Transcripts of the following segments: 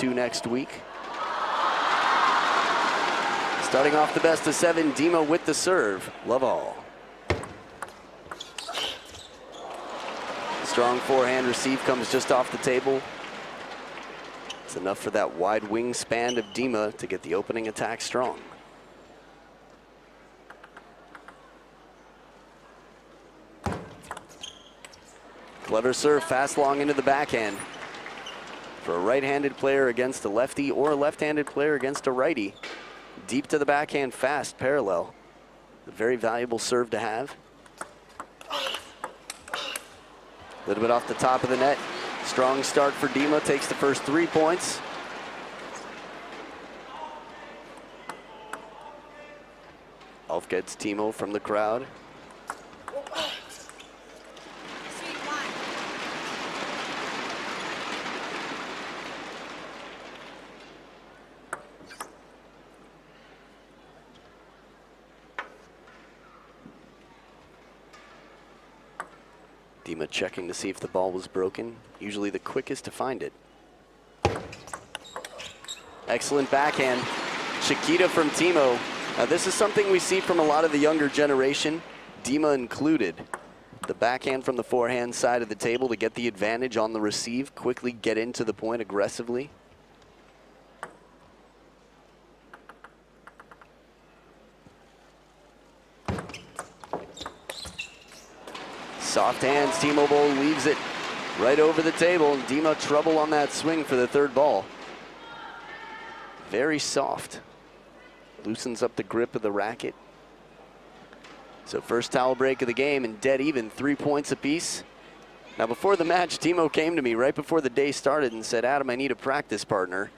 2 next week. Starting off the best of 7, Timo with the serve. Love all. Strong forehand receive comes just off the table. It's enough for that wide wingspan of Dima to get the opening attack strong. Clever serve, fast long into the backhand. For a right-handed player against a lefty or a left-handed player against a righty. Deep to the backhand, fast, parallel. A very valuable serve to have. A little bit off the top of the net. Strong start for Dima, takes the first 3 points. Off gets Timo from the crowd. Dima checking to see if the ball was broken. Usually the quickest to find it. Excellent backhand. Chiquita from Timo. Now this is something we see from a lot of the younger generation, Dima included. The backhand from the forehand side of the table to get the advantage on the receive, quickly get into the point aggressively. Soft hands, Timo Boll leaves it right over the table. Dima trouble on that swing for the 3rd ball. Very soft. Loosens up the grip of the racket. So first towel break of the game and dead even, 3 points apiece. Now before the match, Timo came to me right before the day started and said, "Adam, I need a practice partner."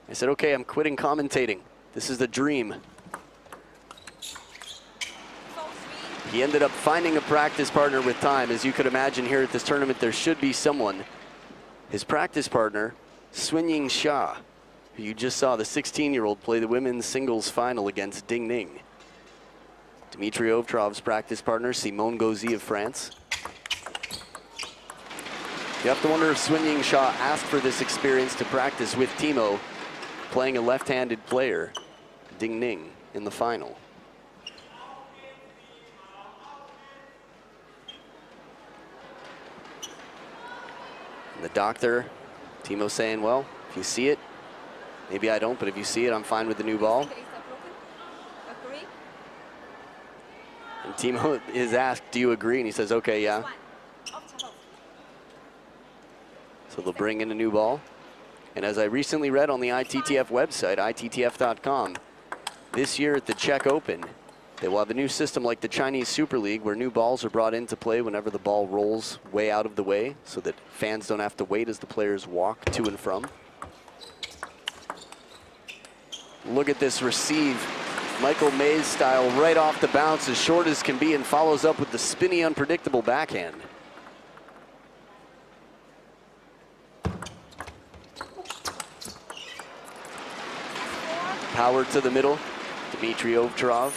I said, "Okay, I'm quitting commentating. This is the dream." He ended up finding a practice partner with time. As you could imagine here at this tournament, there should be someone. His practice partner, Swinying Shah, who you just saw the 16-year-old play the women's singles final against Ding Ning. Dmitry Ovtcharov's practice partner, Simone Gauzy of France. You have to wonder if Swinying Shah asked for this experience to practice with Timo, playing a left-handed player, Ding Ning, in the final. The doctor, Timo saying, "Well, if you see it, maybe I don't, but if you see it, I'm fine with the new ball." And Timo is asked, "Do you agree?" And he says, "Okay, yeah." So they'll bring in a new ball. And as I recently read on the ITTF website, ITTF.com, this year at the Czech Open, they will have a new system like the Chinese Super League where new balls are brought into play whenever the ball rolls way out of the way so that fans don't have to wait as the players walk to and from. Look at this receive. Michael Mays style right off the bounce, as short as can be, and follows up with the spinny, unpredictable backhand. Power to the middle, Dmitry Ovtcharov.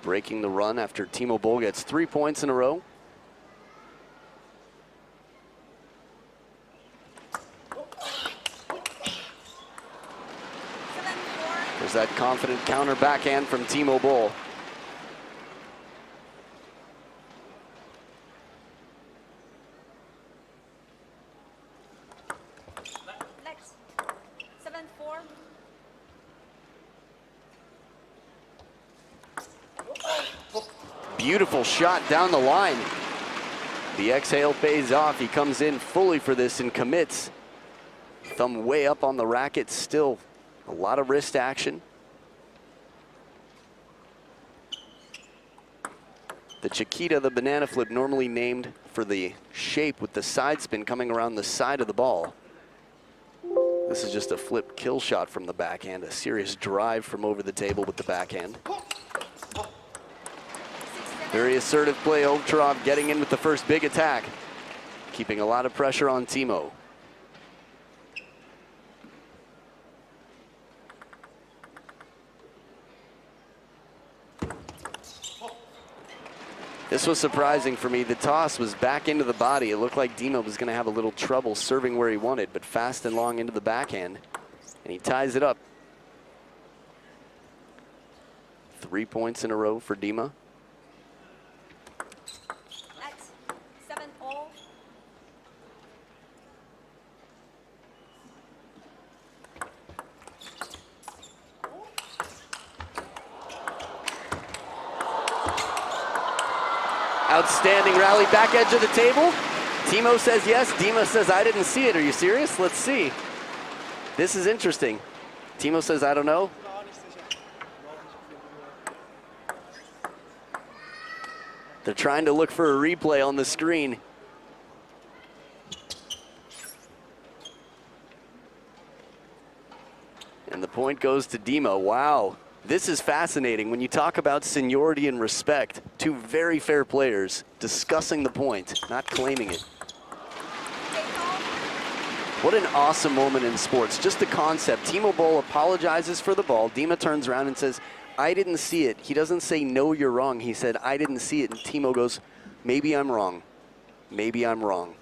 Breaking the run after Timo Boll gets 3 points in a row. There's that confident counter backhand from Timo Boll. Next. 7-4. Beautiful shot down the line. The exhale pays off. He comes in fully for this and commits. Thumb way up on the racket, still a lot of wrist action. The Chiquita, the banana flip, normally named for the shape with the side spin coming around the side of the ball. This is just a flip kill shot from the backhand, a serious drive from over the table with the backhand. Very assertive play, Ovtcharov getting in with the first big attack, keeping a lot of pressure on Timo. This was surprising for me. The toss was back into the body. It looked like Timo was going to have a little trouble serving where he wanted, but fast and long into the backhand. And he ties it up. 3 points in a row for Timo. Next, 7-all. Outstanding rally, back edge of the table. Timo says yes, Dima says I didn't see it. Are you serious? Let's see. This is interesting. Timo says I don't know. They're trying to look for a replay on the screen. And the point goes to Timo. Wow. This is fascinating. When you talk about seniority and respect, two very fair players discussing the point, not claiming it. What an awesome moment in sports. Just the concept. Timo Boll apologizes for the ball. Dima turns around and says, I didn't see it. He doesn't say, no, you're wrong. He said, I didn't see it. And Timo goes, maybe I'm wrong. Maybe I'm wrong.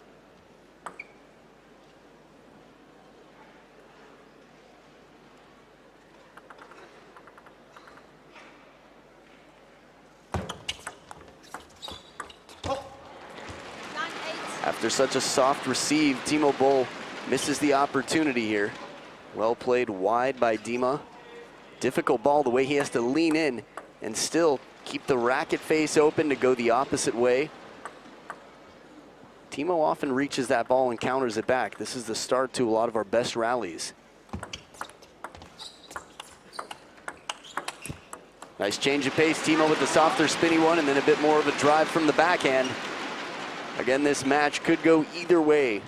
After such a soft receive, Timo Boll misses the opportunity here. Well played wide by Dima. Difficult ball, the way he has to lean in and still keep the racket face open to go the opposite way. Timo often reaches that ball and counters it back. This is the start to a lot of our best rallies. Nice change of pace, Timo with the softer spinny one and then a bit more of a drive from the backhand. Again, this match could go either way.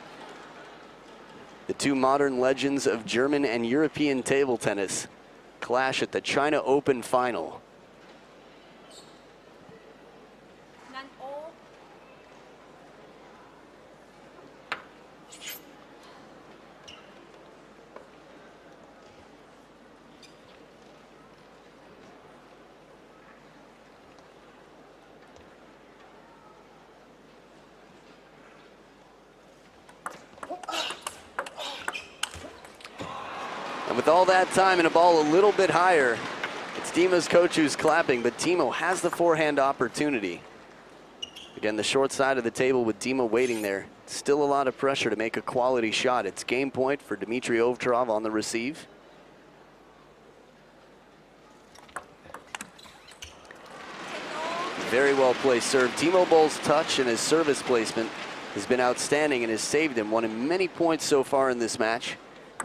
The two modern legends of German and European table tennis clash at the China Open final. And with all that time and a ball a little bit higher, it's Dima's coach who's clapping, but Timo has the forehand opportunity. Again, the short side of the table with Timo waiting there. Still a lot of pressure to make a quality shot. It's game point for Dimitrij Ovtcharov on the receive. Very well placed serve. Timo Boll's touch and his service placement has been outstanding and has saved him. Won him many points so far in this match.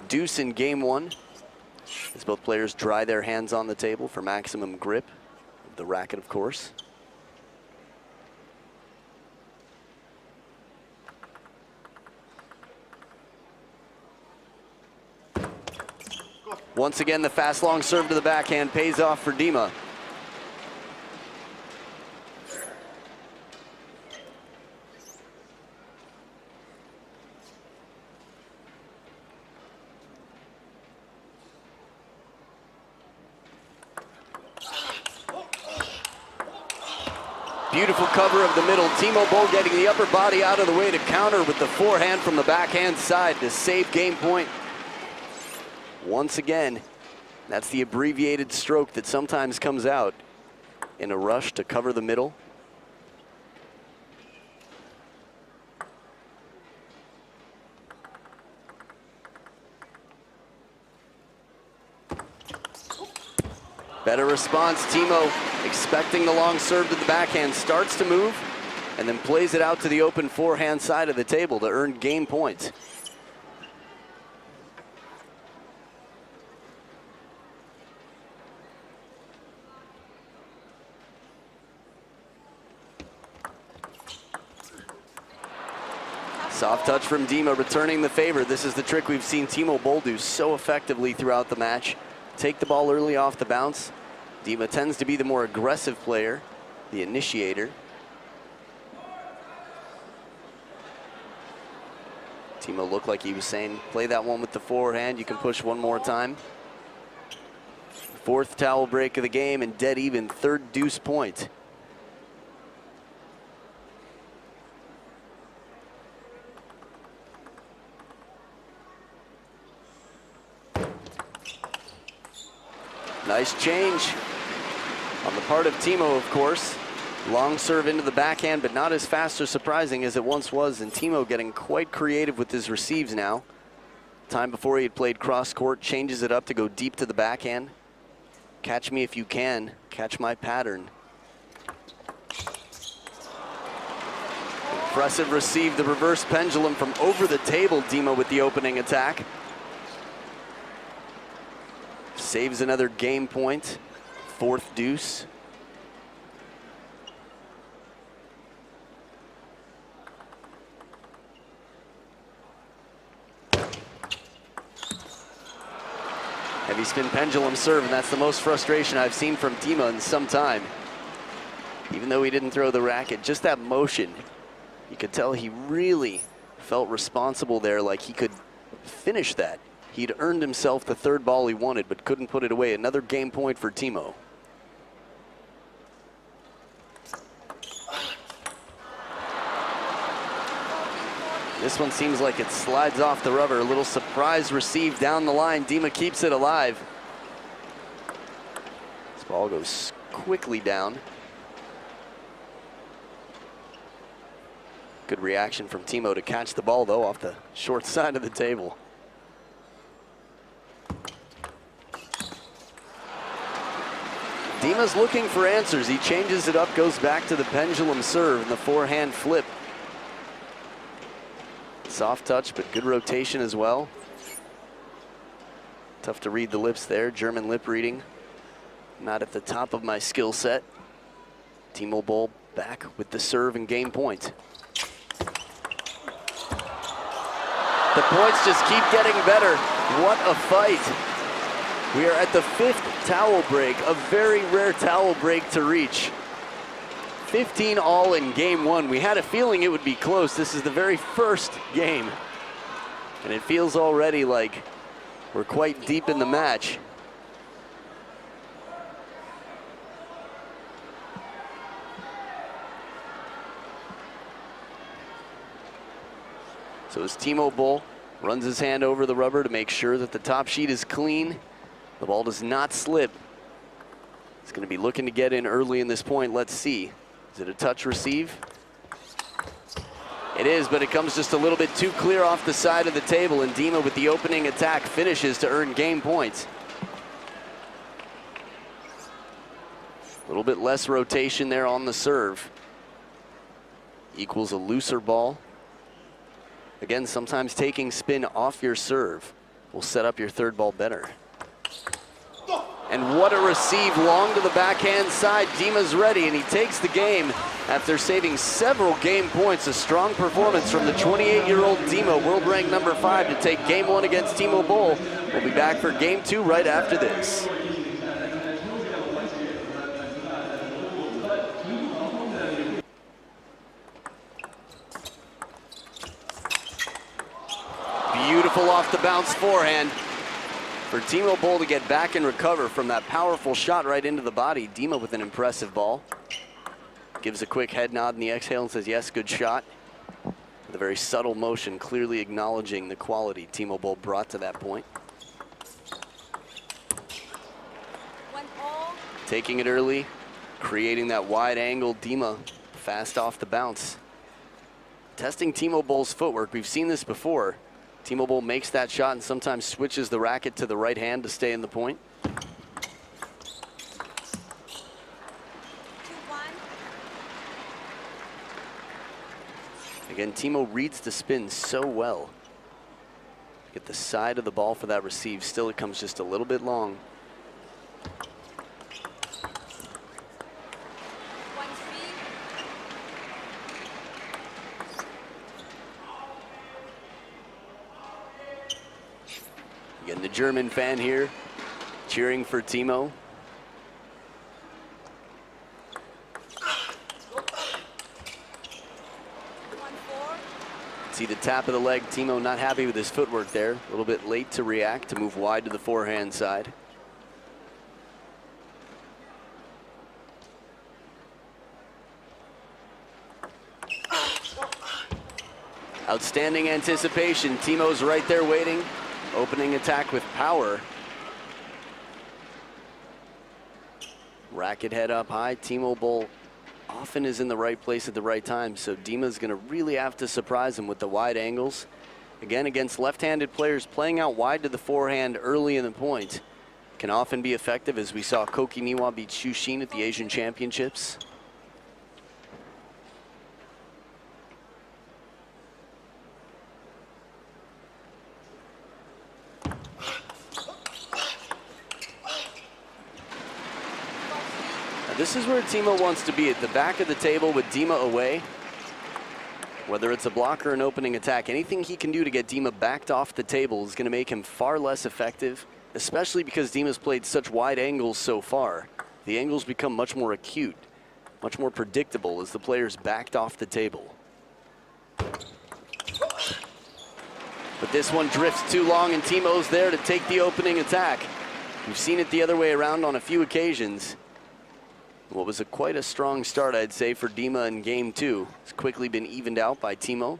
Deuce in game one, as both players dry their hands on the table for maximum grip of the racket, of course. Once again, the fast long serve to the backhand pays off for Dima. Beautiful cover of the middle. Timo Boll getting the upper body out of the way to counter with the forehand from the backhand side to save game point. Once again, that's the abbreviated stroke that sometimes comes out in a rush to cover the middle. Better response. Timo expecting the long serve to the backhand, starts to move and then plays it out to the open forehand side of the table to earn game points. Soft touch from Dima, returning the favor. This is the trick we've seen Timo Boll do so effectively throughout the match. Take the ball early off the bounce. Dima tends to be the more aggressive player, the initiator. Timo looked like he was saying, play that one with the forehand, you can push one more time. Fourth towel break of the game and dead even, third deuce point. Nice change on the part of Timo, of course. Long serve into the backhand, but not as fast or surprising as it once was, and Timo getting quite creative with his receives now. Time before he had played cross court, changes it up to go deep to the backhand. Catch me if you can, catch my pattern. Impressive receive, the reverse pendulum from over the table, Dima with the opening attack. Saves another game point, fourth deuce. Heavy spin pendulum serve, and that's the most frustration I've seen from Timo in some time. Even though he didn't throw the racket, just that motion, you could tell he really felt responsible there, like he could finish that. He'd earned himself the third ball he wanted, but couldn't put it away. Another game point for Timo. This one seems like it slides off the rubber. A little surprise receive down the line. Dima keeps it alive. This ball goes quickly down. Good reaction from Timo to catch the ball, though, off the short side of the table. Dima's looking for answers. He changes it up, goes back to the pendulum serve and the forehand flip. Soft touch, but good rotation as well. Tough to read the lips there. German lip reading. Not at the top of my skill set. Timo Boll back with the serve and game point. The points just keep getting better. What a fight. We are at the fifth towel break, a very rare towel break to reach. 15 all in game one. We had a feeling it would be close. This is the very first game, and it feels already like we're quite deep in the match. So as Timo Boll runs his hand over the rubber to make sure that the top sheet is clean, the ball does not slip. He's going to be looking to get in early in this point. Let's see. Is it a touch receive? It is, but it comes just a little bit too clear off the side of the table, and Dima with the opening attack finishes to earn game points. A little bit less rotation there on the serve. Equals a looser ball. Again, sometimes taking spin off your serve will set up your third ball better. And what a receive, long to the backhand side. Dima's ready, and he takes the game after saving several game points. A strong performance from the 28-year-old Dima, world ranked number 5, to take game one against Timo Boll. We'll be back for game two right after this. Beautiful off the bounce forehand. For Timo Boll to get back and recover from that powerful shot right into the body. Dima with an impressive ball. Gives a quick head nod in the exhale and says, yes, good shot. With a very subtle motion, clearly acknowledging the quality Timo Boll brought to that point. Taking it early, creating that wide angle. Dima fast off the bounce. Testing Timo Boll's footwork. We've seen this before. Timo Boll makes that shot and sometimes switches the racket to the right hand to stay in the point. 2-1. Again, Timo reads the spin so well. Get the side of the ball for that receive. Still, it comes just a little bit long. 1-3. Again, the German fan here cheering for Timo. See the tap of the leg. Timo not happy with his footwork there. A little bit late to react, to move wide to the forehand side. Outstanding anticipation. Timo's right there waiting. Opening attack with power. Racket head up high. Timo Boll often is in the right place at the right time, so Dima's going to really have to surprise him with the wide angles. Again, against left-handed players, playing out wide to the forehand early in the point can often be effective, as we saw Koki Niwa beat Xu Xin at the Asian Championships. Now this is where Timo wants to be, at the back of the table with Dima away. Whether it's a block or an opening attack, anything he can do to get Dima backed off the table is going to make him far less effective, especially because Dima's played such wide angles so far. The angles become much more acute, much more predictable as the player's backed off the table. But this one drifts too long, and Timo's there to take the opening attack. We've seen it the other way around on a few occasions. What was quite a strong start, I'd say, for Dima in game two. It's quickly been evened out by Timo.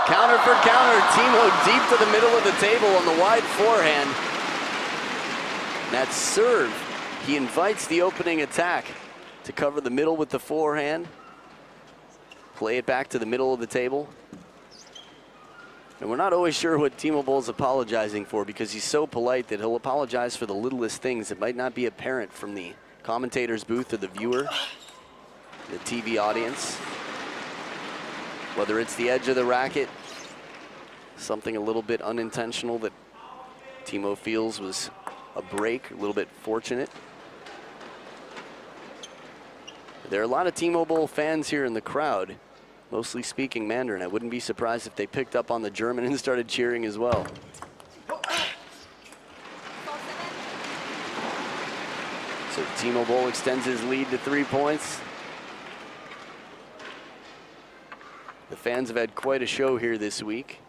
Counter for counter, Timo deep to the middle of the table on the wide forehand. That serve, he invites the opening attack to cover the middle with the forehand. Play it back to the middle of the table. And we're not always sure what Timo Boll's apologizing for, because he's so polite that he'll apologize for the littlest things that might not be apparent from the commentator's booth or the viewer, the TV audience. Whether it's the edge of the racket, something a little bit unintentional that Timo feels was a break, a little bit fortunate. There are a lot of Timo Boll fans here in the crowd, mostly speaking Mandarin. I wouldn't be surprised if they picked up on the German and started cheering as well. So Timo Boll extends his lead to 3 points. The fans have had quite a show here this week.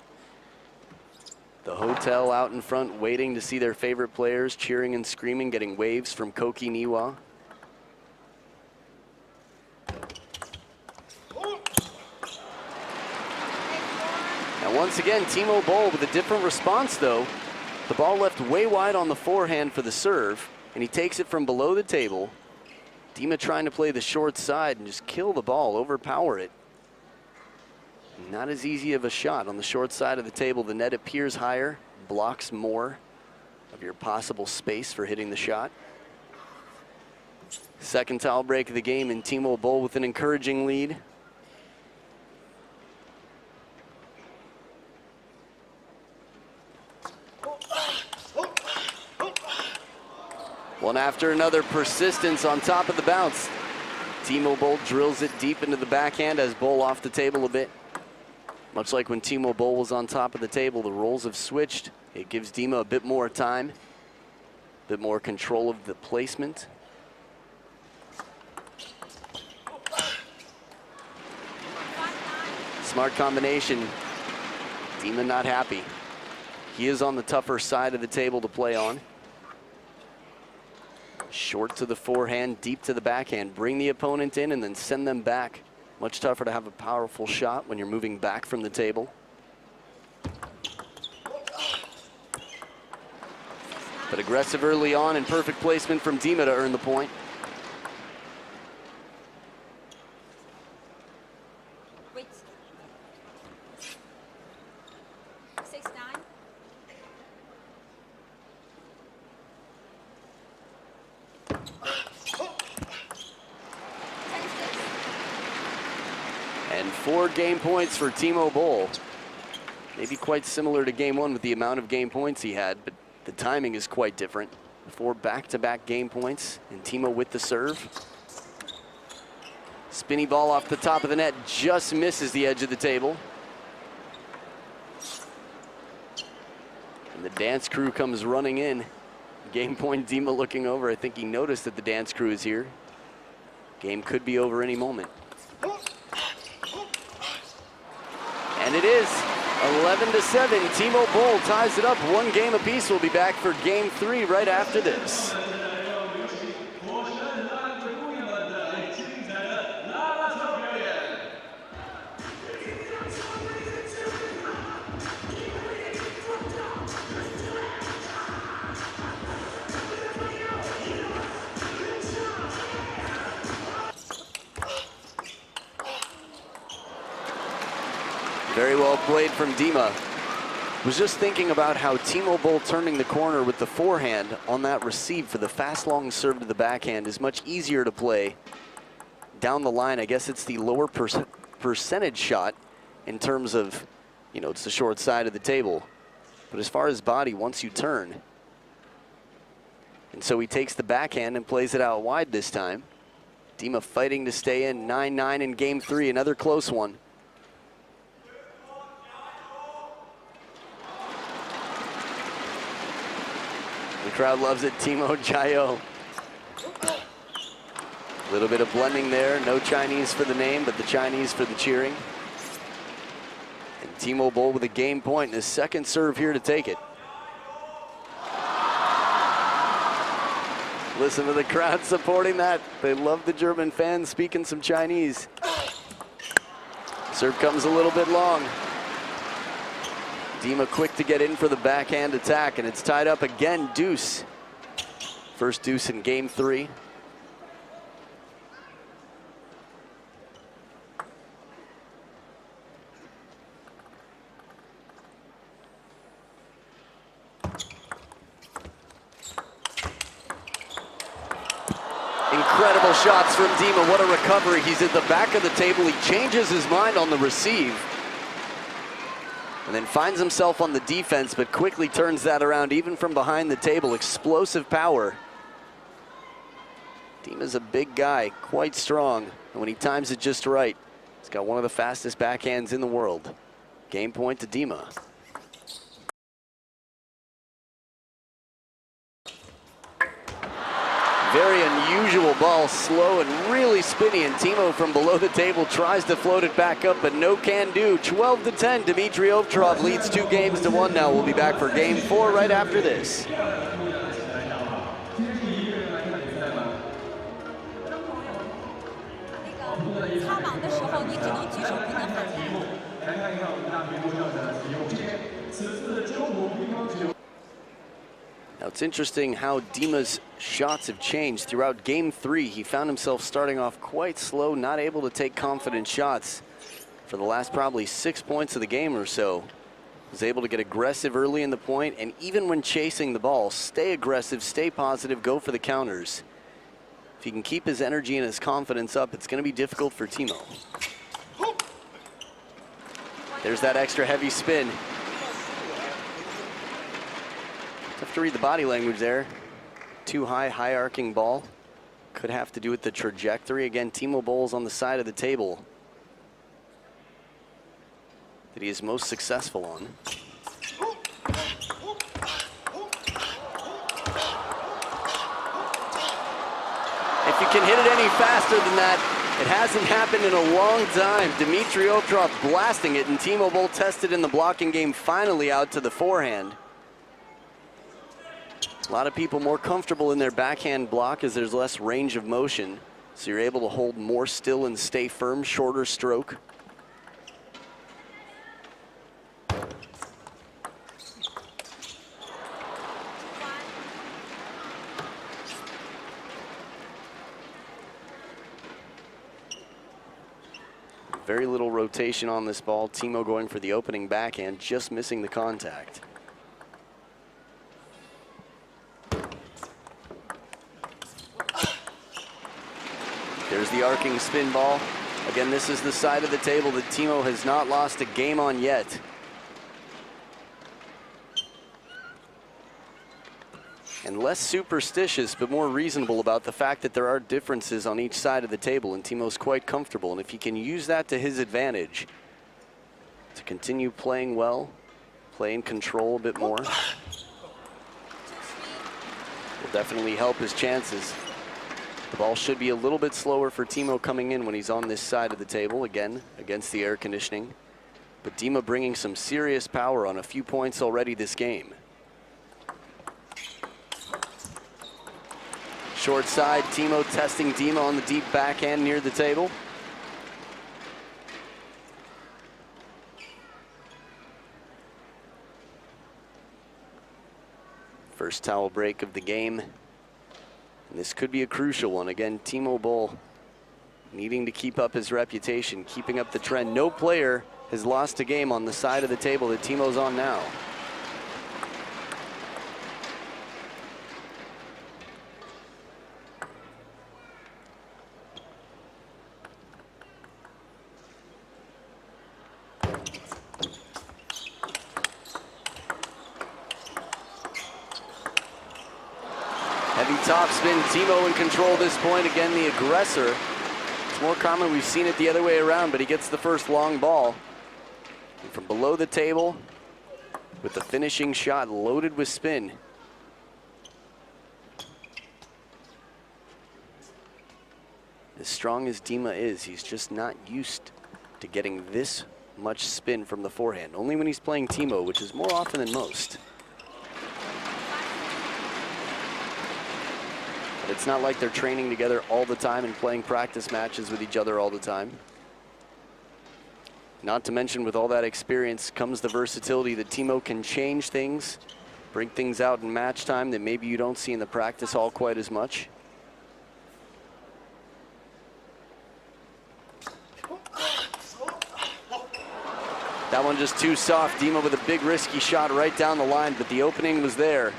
The hotel out in front waiting to see their favorite players, cheering and screaming, getting waves from Koki Niwa. Now once again, Timo Boll with a different response though. The ball left way wide on the forehand for the serve, and he takes it from below the table. Dima trying to play the short side and just kill the ball, overpower it. Not as easy of a shot on the short side of the table. The net appears higher, blocks more of your possible space for hitting the shot. Second towel break of the game, and Timo Boll with an encouraging lead. One after another, persistence on top of the bounce. Timo Boll drills it deep into the backhand as Boll off the table a bit. Much like when Timo Boll was on top of the table, the roles have switched. It gives Dima a bit more time, a bit more control of the placement. Smart combination. Dima not happy. He is on the tougher side of the table to play on. Short to the forehand, deep to the backhand. Bring the opponent in and then send them back. Much tougher to have a powerful shot when you're moving back from the table. But aggressive early on and perfect placement from Dima to earn the point. Wait. 6-9. And 4 game points for Timo Boll. Maybe quite similar to game one with the amount of game points he had, but the timing is quite different. 4 back-to-back game points, and Timo with the serve. Spinny ball off the top of the net, just misses the edge of the table. And the dance crew comes running in. Game point, Dima looking over. I think he noticed that the dance crew is here. Game could be over any moment. And it is 11-7. Timo Boll ties it up 1 game apiece. We'll be back for game 3 right after this. Very well played from Dima. Was just thinking about how Timo Boll turning the corner with the forehand on that receive for the fast long serve to the backhand is much easier to play down the line. I guess it's the lower percentage shot in terms of, you know, it's the short side of the table. But as far as body, once you turn. And so he takes the backhand and plays it out wide this time. Dima fighting to stay in. 9-9 in game 3, another close one. The crowd loves it. Timo Jayo. A little bit of blending there. No Chinese for the name, but the Chinese for the cheering. And Timo Boll with a game point and his second serve here to take it. Listen to the crowd supporting that. They love the German fans speaking some Chinese. Serve comes a little bit long. Dima quick to get in for the backhand attack, and it's tied up again, deuce. First deuce in game 3. Incredible shots from Dima. What a recovery. He's at the back of the table. He changes his mind on the receive. And then finds himself on the defense, but quickly turns that around even from behind the table. Explosive power. Dima's a big guy, quite strong. And when he times it just right, he's got one of the fastest backhands in the world. Game point to Dima. Very unusual ball, slow and really spinny, and Timo from below the table tries to float it back up, but no can do. 12-10, Dimitrij Ovtcharov leads 2-1 now. We'll be back for game 4 right after this. Now it's interesting how Dima's shots have changed. Throughout game 3, he found himself starting off quite slow, not able to take confident shots for the last probably 6 points of the game or so. Was able to get aggressive early in the point, and even when chasing the ball, stay aggressive, stay positive, go for the counters. If he can keep his energy and his confidence up, it's going to be difficult for Timo. There's that extra heavy spin. Have to read the body language there. Too high, high arcing ball. Could have to do with the trajectory. Again, Timo Boll's on the side of the table that he is most successful on. If you can hit it any faster than that, it hasn't happened in a long time. Dimitrij Ovtcharov blasting it, and Timo Boll tested in the blocking game, finally out to the forehand. A lot of people more comfortable in their backhand block as there's less range of motion. So you're able to hold more still and stay firm, shorter stroke. Very little rotation on this ball. Timo going for the opening backhand, just missing the contact. There's the arcing spin ball. Again, this is the side of the table that Timo has not lost a game on yet. And less superstitious, but more reasonable about the fact that there are differences on each side of the table, and Timo's quite comfortable. And if he can use that to his advantage to continue playing well, play in control a bit more, will definitely help his chances. The ball should be a little bit slower for Timo coming in when he's on this side of the table, again, against the air conditioning. But Dima bringing some serious power on a few points already this game. Short side, Timo testing Dima on the deep backhand near the table. First towel break of the game. And this could be a crucial one. Again, Timo Boll needing to keep up his reputation, keeping up the trend. No player has lost a game on the side of the table that Timo's on now. Heavy topspin, Timo in control this point. Again, the aggressor. It's more common, we've seen it the other way around, but he gets the first long ball. And from below the table, with the finishing shot loaded with spin. As strong as Dima is, he's just not used to getting this much spin from the forehand. Only when he's playing Timo, which is more often than most. But it's not like they're training together all the time and playing practice matches with each other all the time. Not to mention, with all that experience comes the versatility that Timo can change things, bring things out in match time that maybe you don't see in the practice hall quite as much. That one just too soft. Dima with a big risky shot right down the line, but the opening was there.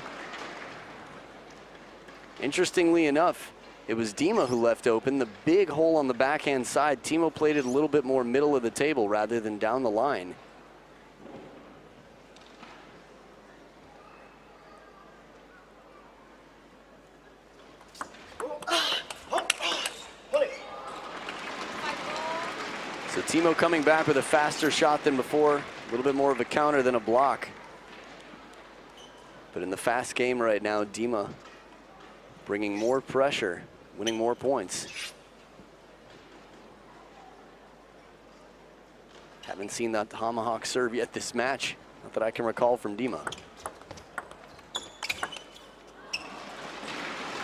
Interestingly enough, it was Dima who left open the big hole on the backhand side. Timo played it a little bit more middle of the table rather than down the line. So Timo coming back with a faster shot than before, a little bit more of a counter than a block. But in the fast game right now, Dima bringing more pressure, winning more points. Haven't seen that tomahawk serve yet this match, not that I can recall from Dima.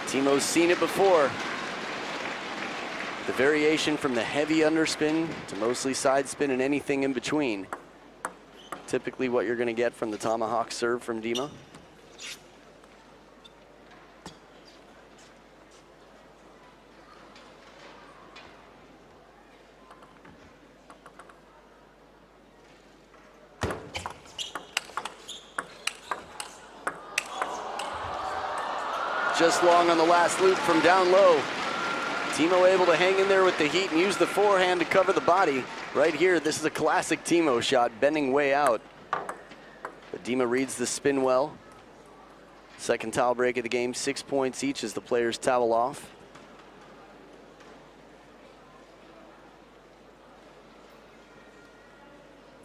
Timo's seen it before. The variation from the heavy underspin to mostly side spin and anything in between. Typically what you're going to get from the tomahawk serve from Dima. Just long on the last loop from down low. Timo able to hang in there with the heat and use the forehand to cover the body. Right here, this is a classic Timo shot, bending way out. But Dima reads the spin well. Second towel break of the game, 6 points each as the players towel off.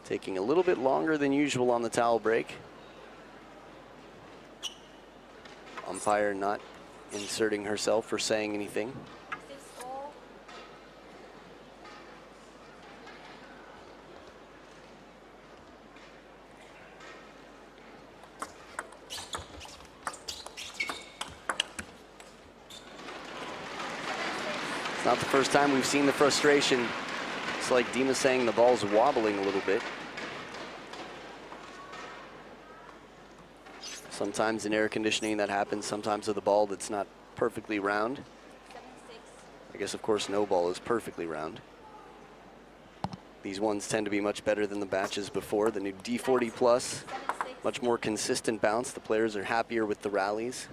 Taking a little bit longer than usual on the towel break. Umpire not inserting herself or saying anything. It's not the first time we've seen the frustration. It's like Dima saying the ball's wobbling a little bit. Sometimes in air conditioning that happens, sometimes with a ball that's not perfectly round. I guess, of course, no ball is perfectly round. These ones tend to be much better than the batches before. The new D40 Plus, much more consistent bounce. The players are happier with the rallies.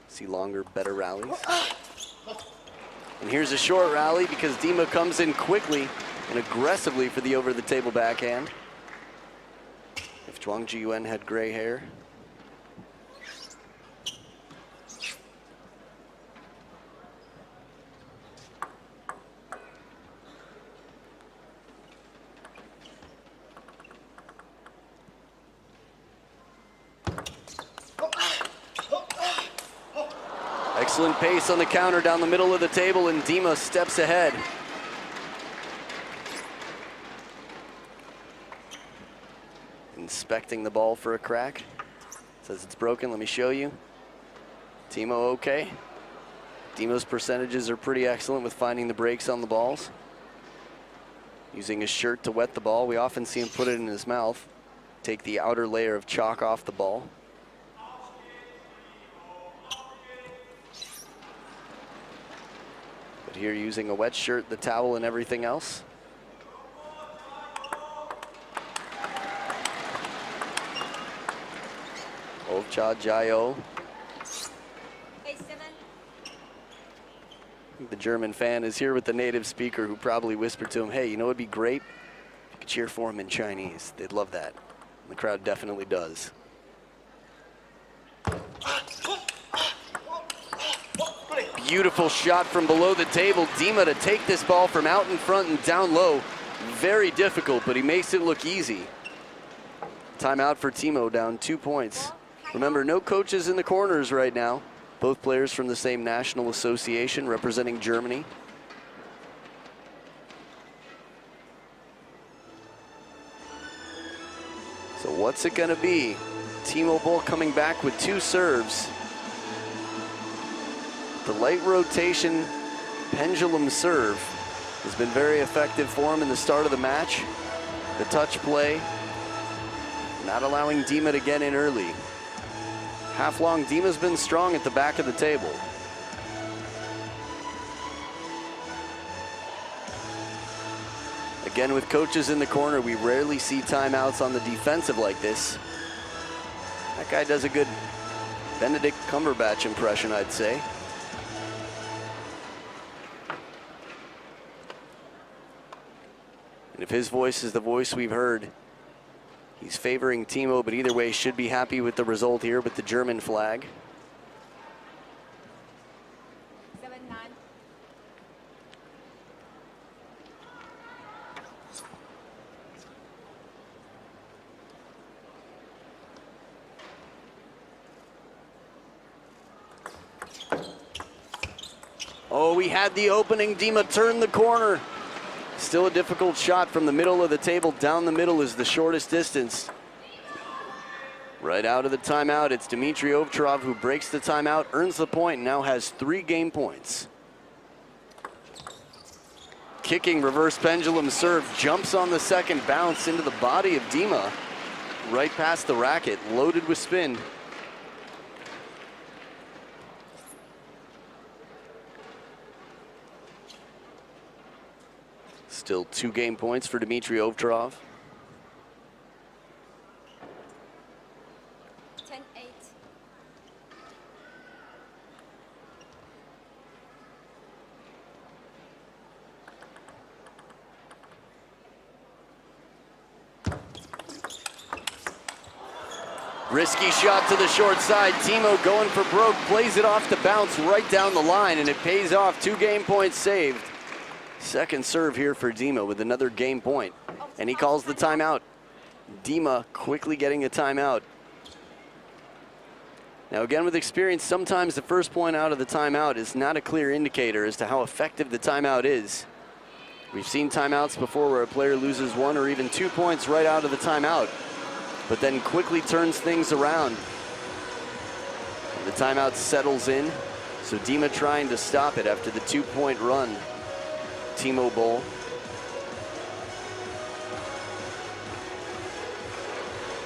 See longer, better rallies. And here's a short rally because Dima comes in quickly and aggressively for the over-the-table backhand. If Zhuang Jiyuan had gray hair. Excellent pace on the counter down the middle of the table, and Dima steps ahead. Inspecting the ball for a crack. Says it's broken, let me show you. Timo okay. Dima's percentages are pretty excellent with finding the breaks on the balls. Using his shirt to wet the ball. We often see him put it in his mouth. Take the outer layer of chalk off the ball. Here using a wet shirt, the towel, and everything else. Ovtcharov. 8-7. The German fan is here with the native speaker who probably whispered to him, hey, you know what'd be great? If you could cheer for him in Chinese. They'd love that. And the crowd definitely does. Beautiful shot from below the table. Dima to take this ball from out in front and down low. Very difficult, but he makes it look easy. Timeout for Timo, down 2 points. Remember, no coaches in the corners right now. Both players from the same national association representing Germany. So what's it gonna be? Timo Boll coming back with 2 serves. The late rotation pendulum serve has been very effective for him in the start of the match. The touch play, not allowing Dima to get in early. Half long, Dima's been strong at the back of the table. Again, with coaches in the corner, we rarely see timeouts on the defensive like this. That guy does a good Benedict Cumberbatch impression, I'd say. And if his voice is the voice we've heard, he's favoring Timo, but either way should be happy with the result here with the German flag. 7-9. Oh, we had the opening. Dima turned the corner. Still a difficult shot from the middle of the table. Down the middle is the shortest distance. Right out of the timeout, it's Dimitrij Ovtcharov who breaks the timeout, earns the point, and now has 3 game points. Kicking reverse pendulum serve, jumps on the second bounce into the body of Dima. Right past the racket, loaded with spin. Still 2 game points for Dimitrij Ovtcharov. 10-8. Risky shot to the short side. Timo going for broke, plays it off the bounce right down the line, and it pays off. 2 game points saved. Second serve here for Dima with another game point, and he calls the timeout. Dima quickly getting a timeout. Now again, with experience, sometimes the first point out of the timeout is not a clear indicator as to how effective the timeout is. We've seen timeouts before where a player loses 1 or even 2 points right out of the timeout, but then quickly turns things around. And the timeout settles in, so Dima trying to stop it after the 2-point run. Timo Boll.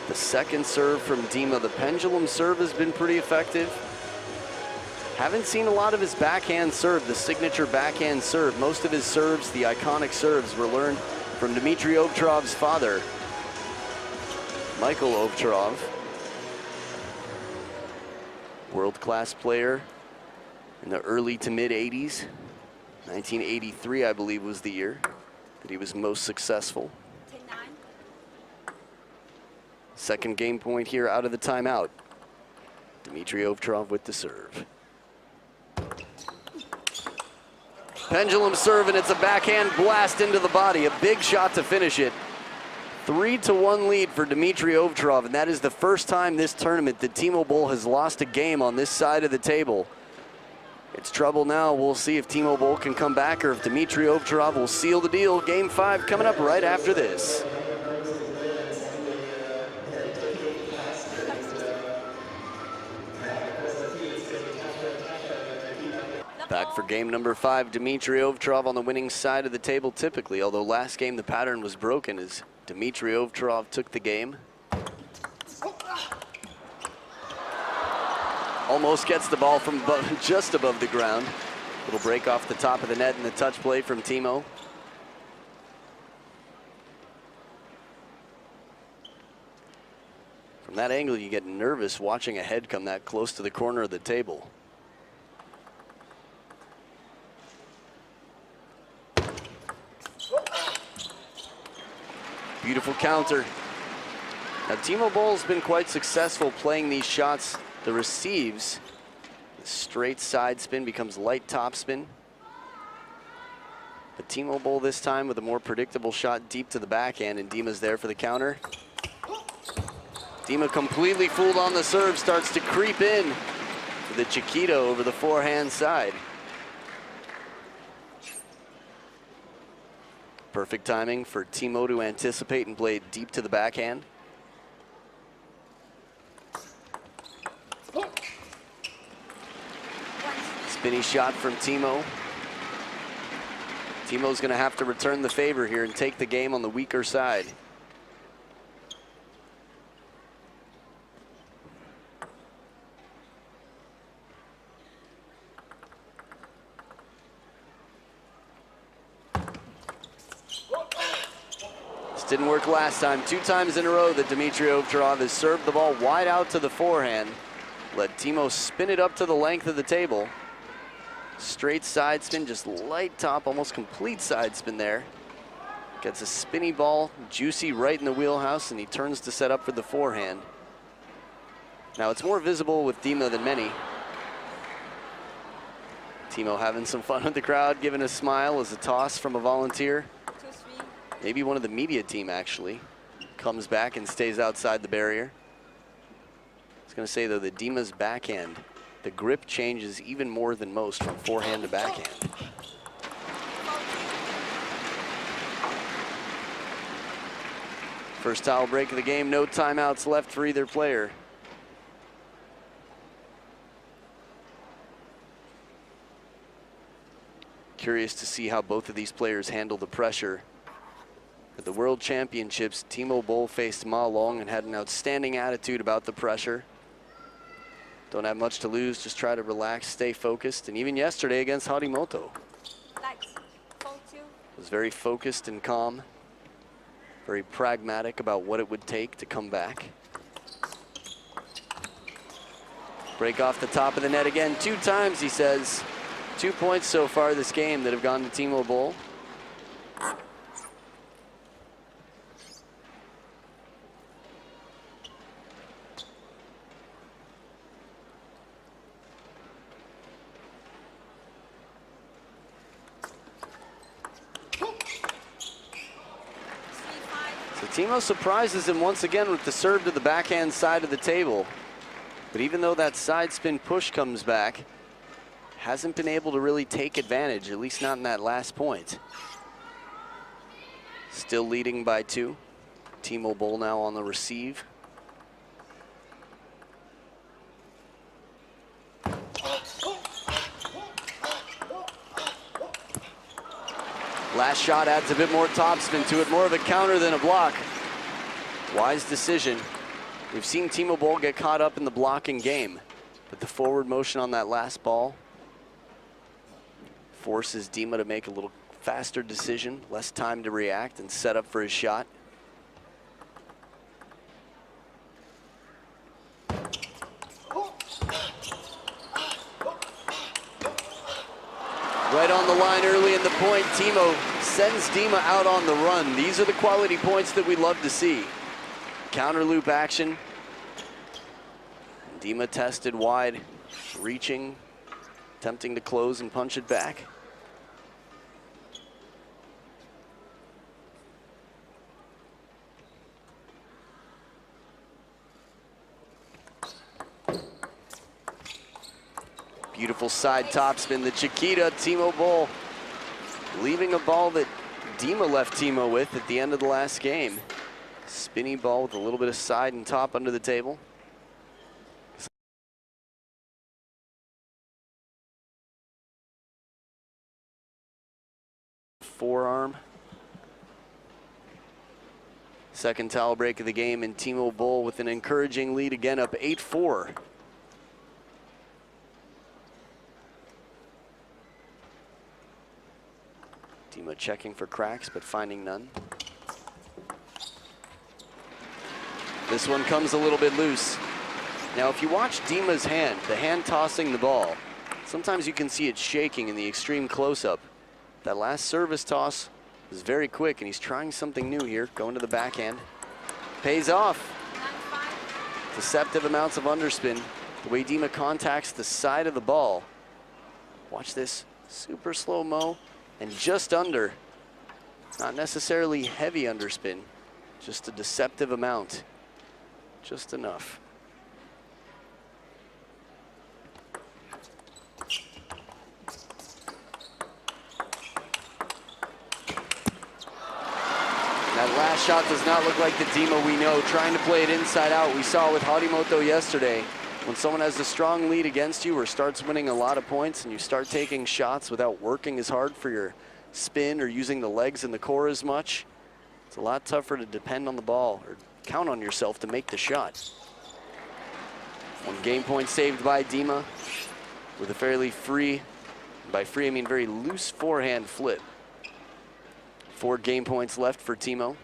The second serve from Dima. The pendulum serve has been pretty effective. Haven't seen a lot of his backhand serve, the signature backhand serve. Most of his serves, the iconic serves, were learned from Dimitrij Ovtcharov's father, Michael Ovtcharov. World-class player in the early to mid-'80s. 1983, I believe, was the year that he was most successful. 10-9. Second game point here out of the timeout. Dimitrij Ovtcharov with the serve. Pendulum serve, and it's a backhand blast into the body. A big shot to finish it. 3-1 lead for Dimitrij Ovtcharov, and that is the first time this tournament that Timo Boll has lost a game on this side of the table. It's trouble now. We'll see if Timo Boll can come back or if Dimitrij Ovtcharov will seal the deal. Game 5 coming up right after this. Back for game number 5, Dimitrij Ovtcharov on the winning side of the table typically, although last game the pattern was broken as Dimitrij Ovtcharov took the game. Almost gets the ball from just above the ground. Little break off the top of the net and the touch play from Timo. From that angle, you get nervous watching a head come that close to the corner of the table. Beautiful counter. Now Timo Boll's been quite successful playing these shots. The receives, the straight side spin becomes light top spin. But Timo Boll this time with a more predictable shot deep to the backhand, and Dima's there for the counter. Dima completely fooled on the serve, starts to creep in with the Chiquita over the forehand side. Perfect timing for Timo to anticipate and play it deep to the backhand. Spinny shot from Timo. Timo's going to have to return the favor here and take the game on the weaker side. This didn't work last time. 2 times in a row that Dimitrij Ovtcharov has served the ball wide out to the forehand. Let Timo spin it up to the length of the table. Straight side spin, just light top, almost complete side spin there. Gets a spinny ball, juicy right in the wheelhouse, and he turns to set up for the forehand. Now it's more visible with Dima than many. Timo having some fun with the crowd, giving a smile as a toss from a volunteer. 2-3. Maybe one of the media team actually. Comes back and stays outside the barrier. I was gonna say though, the Dima's backhand, the grip changes even more than most from forehand to backhand. First towel break of the game, no timeouts left for either player. Curious to see how both of these players handle the pressure. At the World Championships, Timo Boll faced Ma Long and had an outstanding attitude about the pressure. Don't have much to lose, just try to relax, stay focused. And even yesterday against Harimoto, Lights. 4-2. was very focused and calm, very pragmatic about what it would take to come back. Break off the top of the net again, 2 times, he says. 2 points so far this game that have gone to Timo Boll. Timo surprises him once again with the serve to the backhand side of the table. But even though that side spin push comes back, hasn't been able to really take advantage, at least not in that last point. Still leading by 2. Timo Boll now on the receive. Last shot adds a bit more topspin to it, more of a counter than a block. Wise decision. We've seen Timo Boll get caught up in the blocking game, but the forward motion on that last ball forces Dima to make a little faster decision, less time to react and set up for his shot. Right on the line early in the point, Timo sends Dima out on the run. These are the quality points that we love to see. Counter loop action. Dima tested wide, reaching, attempting to close and punch it back. Beautiful side topspin, the Chiquita, Timo Boll leaving a ball that Dima left Timo with at the end of the last game. Spinny ball with a little bit of side and top under the table. Forearm. Second towel break of the game, and Timo Boll with an encouraging lead again, up 8-4. Dima checking for cracks, but finding none. This one comes a little bit loose. Now, if you watch Dima's hand, the hand tossing the ball, sometimes you can see it shaking in the extreme close-up. That last service toss was very quick, and he's trying something new here, going to the backhand. Pays off. Deceptive amounts of underspin. The way Dima contacts the side of the ball. Watch this, super slow-mo, and just under. Not necessarily heavy underspin, just a deceptive amount. Just enough. That last shot does not look like the Dima we know, trying to play it inside out. We saw with Harimoto yesterday. When someone has a strong lead against you or starts winning a lot of points and you start taking shots without working as hard for your spin or using the legs and the core as much, it's a lot tougher to depend on the ball or count on yourself to make the shot. One game point saved by Dima with a fairly free, by free I mean very loose forehand flip. 4 game points left for Timo.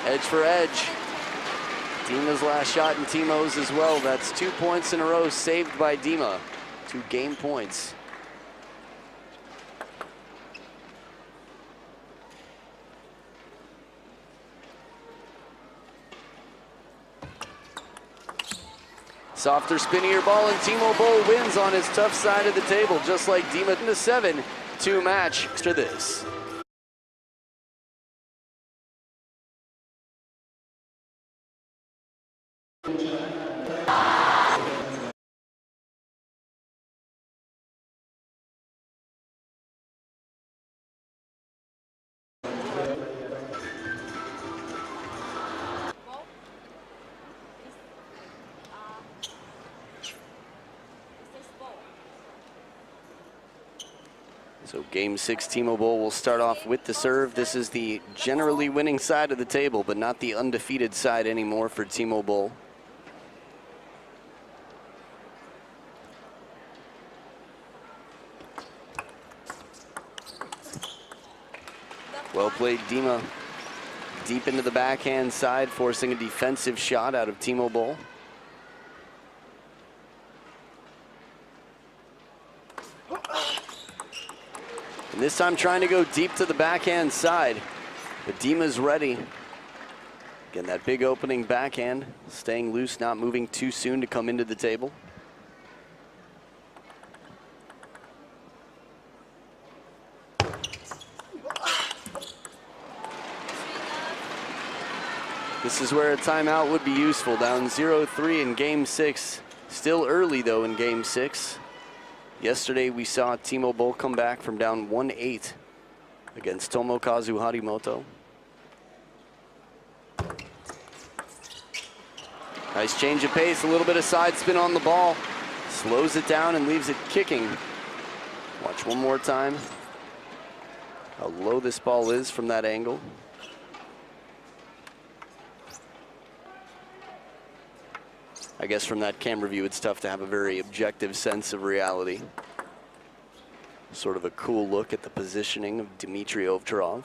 Edge for edge. Dima's last shot and Timo's as well. That's 2 points in a row saved by Dima. 2 game points. Softer, spinnier ball, and Timo Boll wins on his tough side of the table, just like Dima in the 7-2 match after this. So game 6, Timo Boll will start off with the serve. This is the generally winning side of the table, but not the undefeated side anymore for Timo Boll. Well played, Dima. Deep into the backhand side, forcing a defensive shot out of Timo Boll. And this time trying to go deep to the backhand side, but Dima's ready. Again, that big opening backhand, staying loose, not moving too soon to come into the table. This is where a timeout would be useful, down 0-3 in game 6. Still early though in game 6. Yesterday we saw Timo Boll come back from down 1-8 against Tomokazu Harimoto. Nice change of pace, a little bit of side spin on the ball. Slows it down and leaves it kicking. Watch one more time how low this ball is from that angle. I guess from that camera view, it's tough to have a very objective sense of reality. Sort of a cool look at the positioning of Dimitrij Ovtcharov.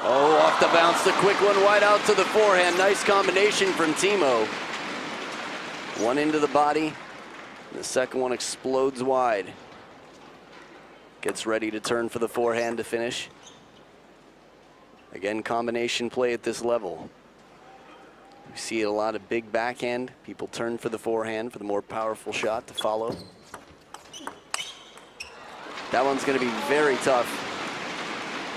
Oh, off the bounce, the quick one wide out to the forehand. Nice combination from Timo. One into the body, the second one explodes wide. Gets ready to turn for the forehand to finish. Again, combination play at this level. We see a lot of big backhand. People turn for the forehand for the more powerful shot to follow. That one's going to be very tough.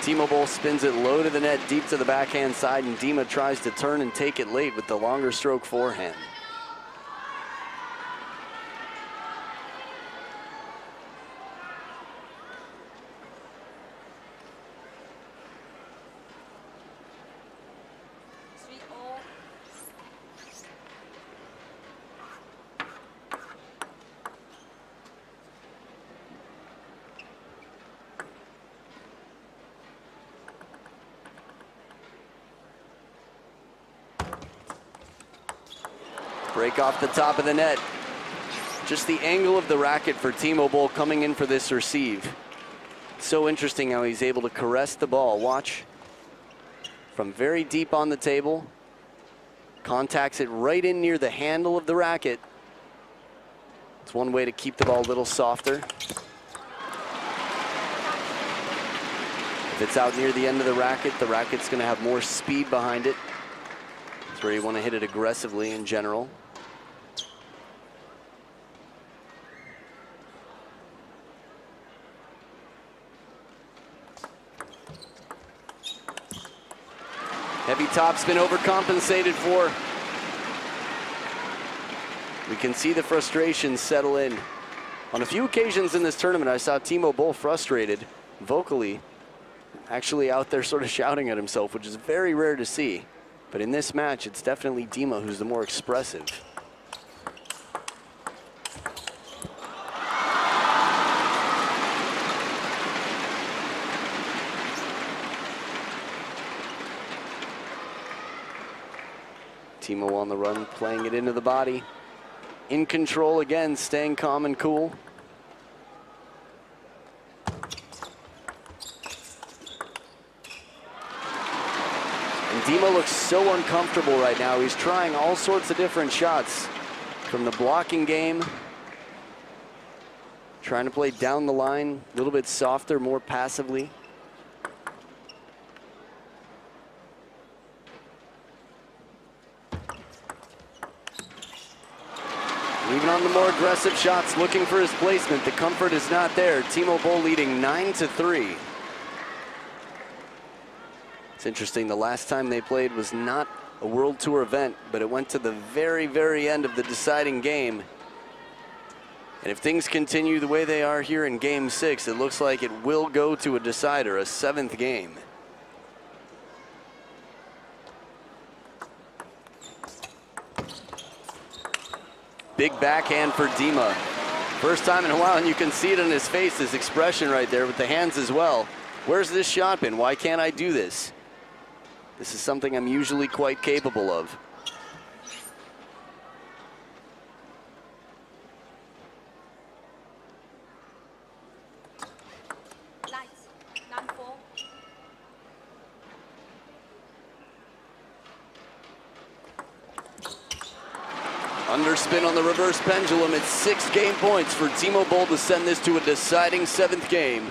Timo Boll spins it low to the net, deep to the backhand side, and Dima tries to turn and take it late with the longer stroke forehand. Break off the top of the net. Just the angle of the racket for Timo Boll coming in for this receive. So interesting how he's able to caress the ball. Watch. From very deep on the table. Contacts it right in near the handle of the racket. It's one way to keep the ball a little softer. If it's out near the end of the racket's going to have more speed behind it. That's where you want to hit it aggressively in general. Heavy topspin overcompensated for. We can see the frustration settle in. On a few occasions in this tournament, I saw Timo Boll frustrated, vocally, actually out there sort of shouting at himself, which is very rare to see. But in this match, it's definitely Dima who's the more expressive. Timo on the run, playing it into the body. In control again, staying calm and cool. And Dima looks so uncomfortable right now. He's trying all sorts of different shots from the blocking game. Trying to play down the line, a little bit softer, more passively. Even on the more aggressive shots, looking for his placement, the comfort is not there. Timo Boll leading 9-3. It's interesting, the last time they played was not a World Tour event, but it went to the very, very end of the deciding game. And if things continue the way they are here in Game 6, it looks like it will go to a decider, a 7th game. Big backhand for Dima. First time in a while, and you can see it on his face, his expression right there with the hands as well. Where's this shot been? Why can't I do this? This is something I'm usually quite capable of. Lights, 9-4. Underspin on the reverse pendulum. It's 6 game points for Timo Boll to send this to a deciding 7th game.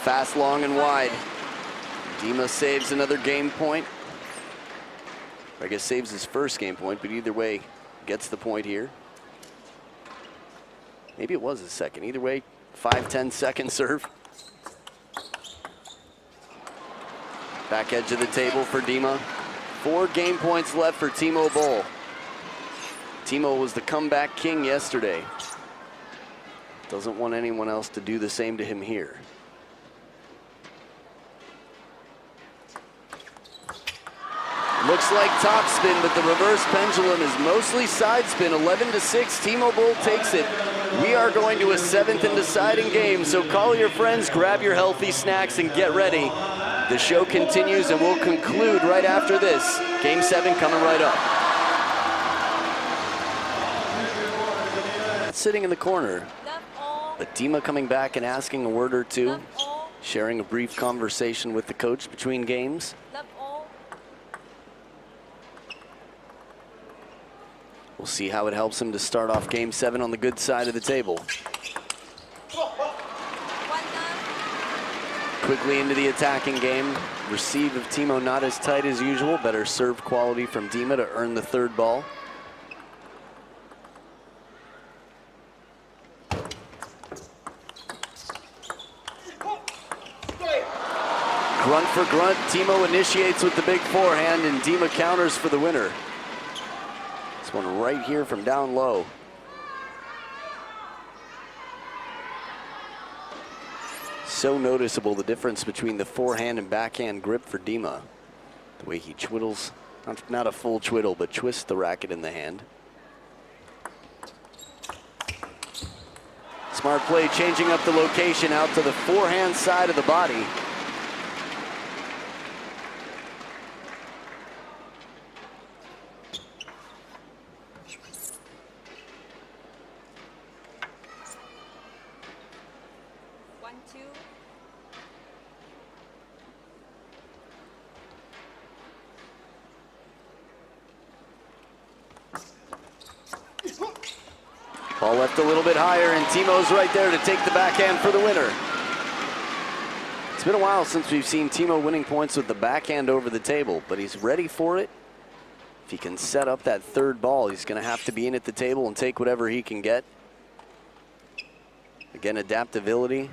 Fast, long, and wide. Dima saves another game point. I guess saves his first game point, but either way, gets the point here. Maybe it was his second. Either way, 5-10 second serve. Back edge of the table for Dima. 4 game points left for Timo Boll. Timo was the comeback king yesterday. Doesn't want anyone else to do the same to him here. Looks like topspin, but the reverse pendulum is mostly side spin. 11-6, Timo Boll takes it. We are going to a 7th and deciding game, so call your friends, grab your healthy snacks, and get ready. The show continues and we'll conclude right after this. Game 7 coming right up. Sitting in the corner, but Dima coming back and asking a word or two, sharing a brief conversation with the coach between games. We'll see how it helps him to start off Game 7 on the good side of the table. Quickly into the attacking game. Receive of Timo not as tight as usual. Better serve quality from Dima to earn the 3rd ball. Grunt for grunt, Timo initiates with the big forehand and Dima counters for the winner. This one right here from down low. So noticeable the difference between the forehand and backhand grip for Dima. The way he twiddles, not a full twiddle, but twists the racket in the hand. Smart play, changing up the location out to the forehand side of the body. Ball left a little bit higher, and Timo's right there to take the backhand for the winner. It's been a while since we've seen Timo winning points with the backhand over the table, but he's ready for it. If he can set up that third ball, he's going to have to be in at the table and take whatever he can get. Again, adaptability,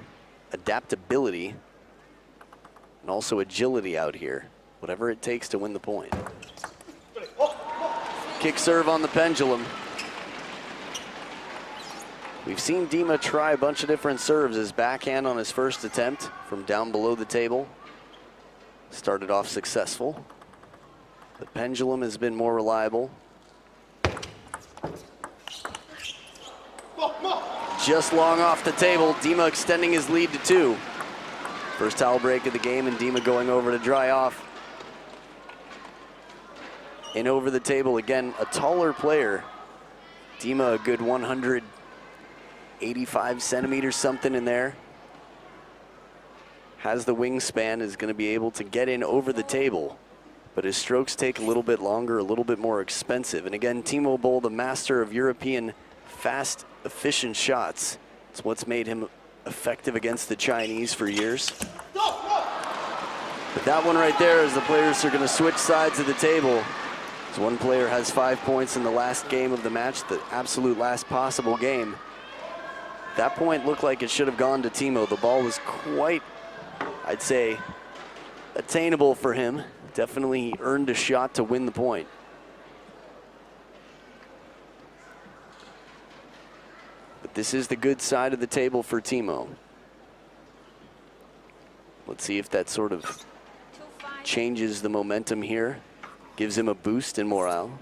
and also agility out here. Whatever it takes to win the point. Kick serve on the pendulum. We've seen Dima try a bunch of different serves. His backhand on his first attempt from down below the table started off successful. The pendulum has been more reliable. Just long off the table, Dima extending his lead to 2. First towel break of the game, and Dima going over to dry off. In over the table again, a taller player. Dima a good 185 centimeters, something in there. Has the wingspan, is going to be able to get in over the table. But his strokes take a little bit longer, a little bit more expensive. And again, Timo Boll, the master of European fast, efficient shots. It's what's made him effective against the Chinese for years. But that one right there is the players are going to switch sides of the table. As one player has 5 points in the last game of the match, the absolute last possible game. That point looked like it should have gone to Timo. The ball was quite, I'd say, attainable for him. Definitely he earned a shot to win the point. But this is the good side of the table for Timo. Let's see if that sort of changes the momentum here, gives him a boost in morale.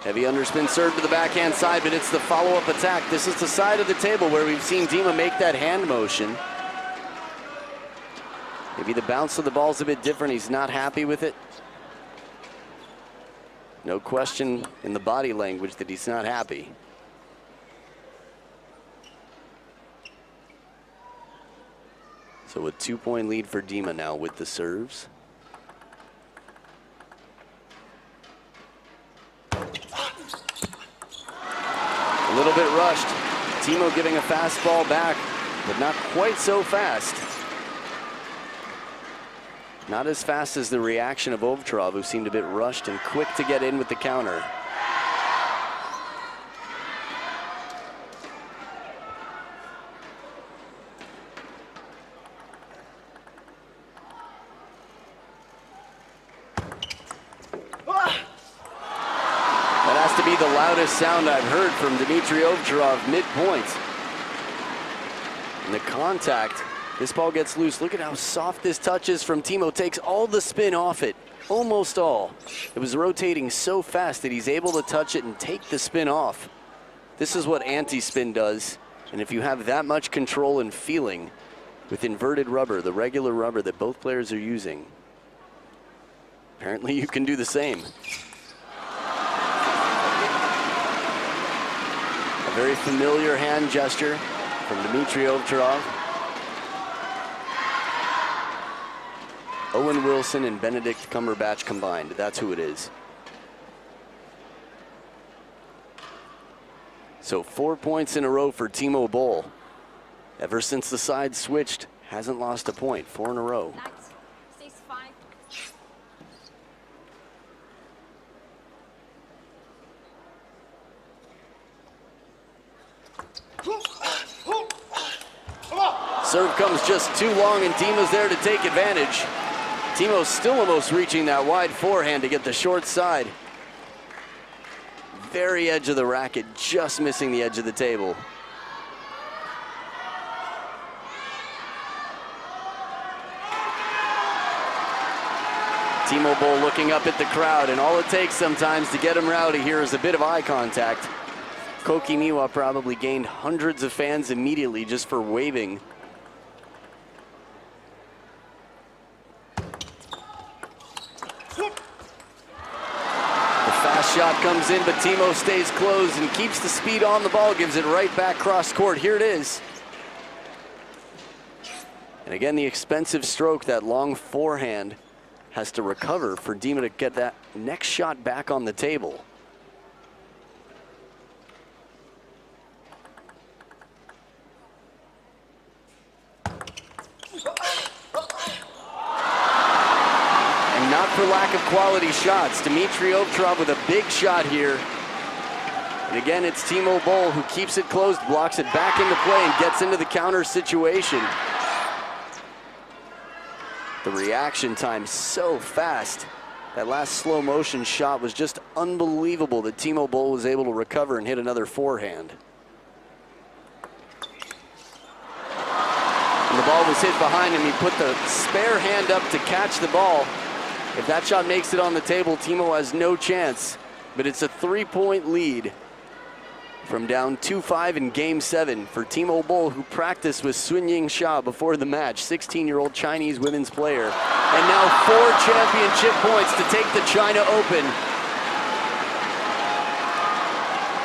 Heavy underspin serve to the backhand side, but it's the follow-up attack. This is the side of the table where we've seen Dima make that hand motion. Maybe the bounce of the ball's a bit different. He's not happy with it. No question in the body language that he's not happy. So a 2-point lead for Dima now with the serves. A little bit rushed. Timo giving a fastball back, but not quite so fast. Not as fast as the reaction of Ovtcharov, who seemed a bit rushed and quick to get in with the counter. That has to be the loudest sound I've heard from Dimitrij Ovtcharov mid-point. And the contact, this ball gets loose. Look at how soft this touch is from Timo. Takes all the spin off it, almost all. It was rotating so fast that he's able to touch it and take the spin off. This is what anti-spin does. And if you have that much control and feeling with inverted rubber, the regular rubber that both players are using, apparently you can do the same. A very familiar hand gesture from Dimitrij Ovtcharov. Owen Wilson and Benedict Cumberbatch combined. That's who it is. So 4 points in a row for Timo Boll. Ever since the side switched, hasn't lost a point. 4 in a row. Lights. 6-5. Serve comes just too long, and Tima's there to take advantage. Timo's still almost reaching that wide forehand to get the short side. Very edge of the racket, just missing the edge of the table. Timo Boll looking up at the crowd, and all it takes sometimes to get him rowdy here is a bit of eye contact. Koki Miwa probably gained hundreds of fans immediately just for waving. Shot comes in, but Timo stays closed and keeps the speed on the ball, gives it right back cross court. Here it is. And again, the expensive stroke, that long forehand, has to recover for Dima to get that next shot back on the table. And not for lack of quality shots. Dimitrij Ovtcharov with a big shot here. And again, it's Timo Boll who keeps it closed, blocks it back into play, and gets into the counter situation. The reaction time so fast. That last slow motion shot was just unbelievable that Timo Boll was able to recover and hit another forehand. And the ball was hit behind him. He put the spare hand up to catch the ball. If that shot makes it on the table, Timo has no chance. But it's a 3-point lead from down 2-5 in Game 7 for Timo Boll, who practiced with Sunying Xia before the match, 16-year-old Chinese women's player. And now 4 championship points to take the China Open.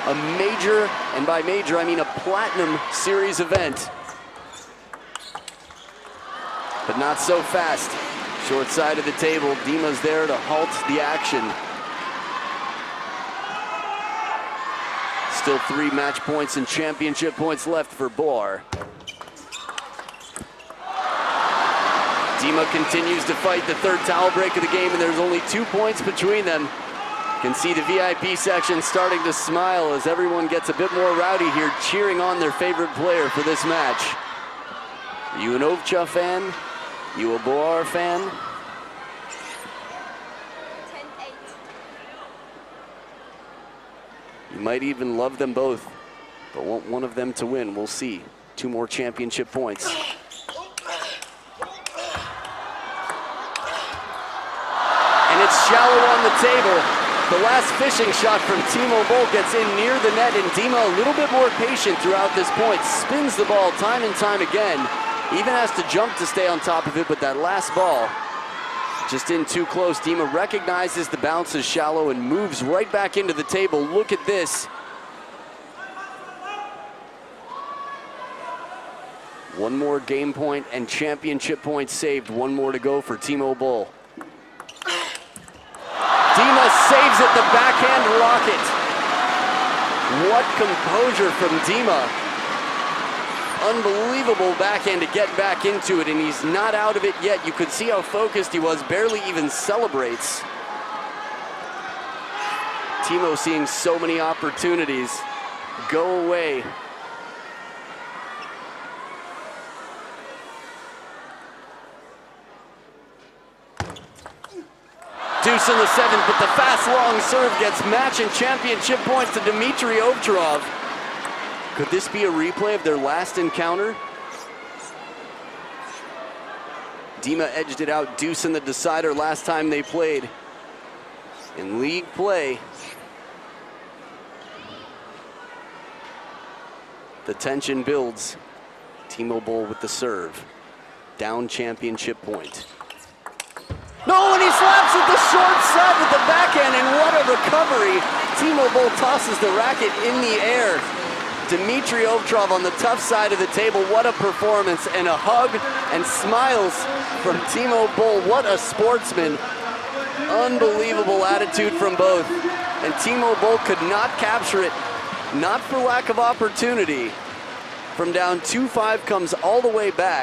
A major, and by major I mean a platinum series event. But not so fast. Short side of the table, Dima's there to halt the action. Still 3 match points and championship points left for Boll. Dima continues to fight the third towel break of the game, and there's only 2 points between them. You can see the VIP section starting to smile as everyone gets a bit more rowdy here, cheering on their favorite player for this match. Are you an Ovtcha fan? You a Boll fan? 10-8. You might even love them both, but want one of them to win. We'll see. 2 more championship points. And it's shallow on the table. The last fishing shot from Timo Boll gets in near the net, and Dima a little bit more patient throughout this point. Spins the ball time and time again. Even has to jump to stay on top of it, but that last ball just in too close. Dima recognizes the bounce is shallow and moves right back into the table. Look at this. One more game point and championship points saved. 1 more to go for Timo Boll. Dima saves it, the backhand rocket. What composure from Dima. Unbelievable backhand to get back into it, and he's not out of it yet. You could see how focused he was, barely even celebrates. Timo seeing so many opportunities go away. Deuce in the 7th, but the fast long serve gets match and championship points to Dimitrij Ovtcharov. Could this be a replay of their last encounter? Dima edged it out, deuce in the decider last time they played. In league play, the tension builds. Timo Boll with the serve. Down championship point. No, and he slaps it the short side with the backhand, and what a recovery. Timo Boll tosses the racket in the air. Dimitrij Ovtcharov on the tough side of the table. What a performance, and a hug and smiles from Timo Boll. What a sportsman. Unbelievable attitude from both. And Timo Boll could not capture it, not for lack of opportunity. From down 2-5 comes all the way back.